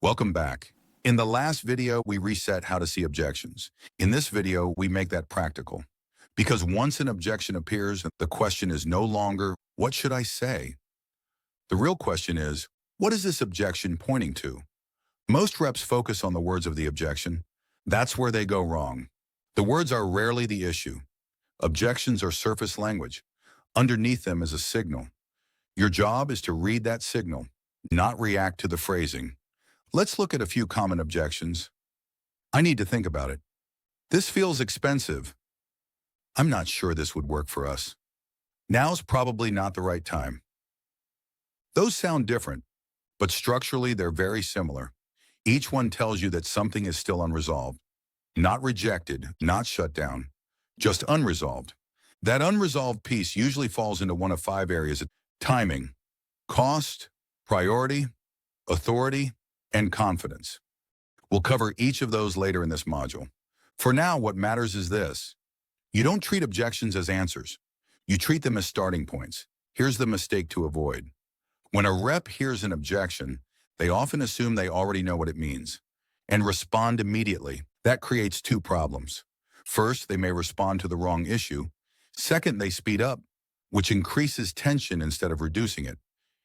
Welcome back. In the last video, we reset how to see objections. In this video, we make that practical. Because once an objection appears, the question is no longer, what should I say? The real question is, what is this objection pointing to? Most reps focus on the words of the objection. That's where they go wrong. The words are rarely the issue. Objections are surface language. Underneath them is a signal. Your job is to read that signal, not react to the phrasing. Let's look at a few common objections. I need to think about it. This feels expensive. I'm not sure this would work for us. Now's probably not the right time. Those sound different, but structurally they're very similar. Each one tells you that something is still unresolved. Not rejected, not shut down, just unresolved. That unresolved piece usually falls into one of 5 areas: timing, cost, priority, authority, and confidence. We'll cover each of those later in this module. For now, what matters is this. You don't treat objections as answers. You treat them as starting points. Here's the mistake to avoid. When a rep hears an objection, they often assume they already know what it means and respond immediately. That creates 2 problems. First, they may respond to the wrong issue. Second, they speed up, which increases tension instead of reducing it.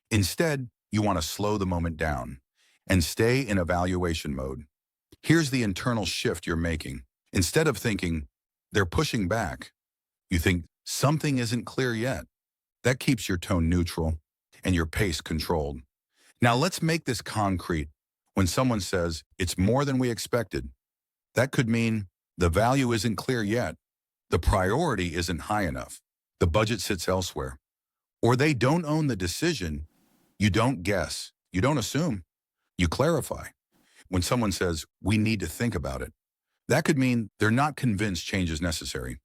Instead, you want to slow the moment down and stay in evaluation mode. Here's the internal shift you're making. Instead of thinking, they're pushing back, you think, something isn't clear yet. That keeps your tone neutral and your pace controlled. Now let's make this concrete. When someone says, it's more than we expected, that could mean the value isn't clear yet, the priority isn't high enough, the budget sits elsewhere, or they don't own the decision. You don't guess, you don't assume, you clarify. When someone says, we need to think about it, that could mean they're not convinced change is necessary.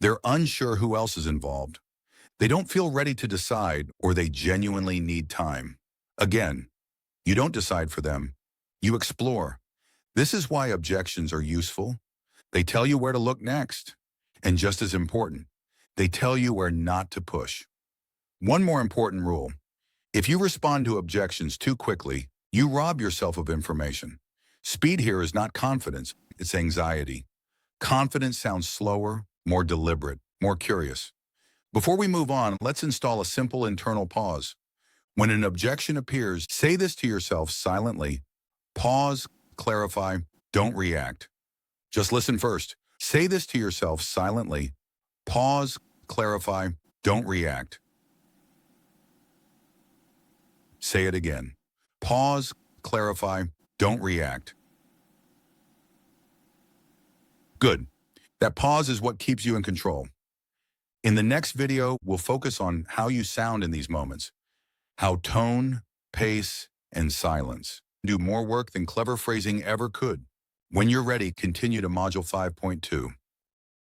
They're unsure who else is involved. They don't feel ready to decide, or they genuinely need time. Again, you don't decide for them, you explore. This is why objections are useful. They tell you where to look next. And just as important, they tell you where not to push. One more important rule. If you respond to objections too quickly, you rob yourself of information. Speed here is not confidence, it's anxiety. Confidence sounds slower, more deliberate, more curious. Before we move on, let's install a simple internal pause. When an objection appears, say this to yourself silently. Pause, clarify, don't react. Just listen first. Say this to yourself silently. Pause, clarify, don't react. Say it again. Pause, clarify, don't react. Good. That pause is what keeps you in control. In the next video, we'll focus on how you sound in these moments, how tone, pace, and silence do more work than clever phrasing ever could. When you're ready, continue to Module 5.2.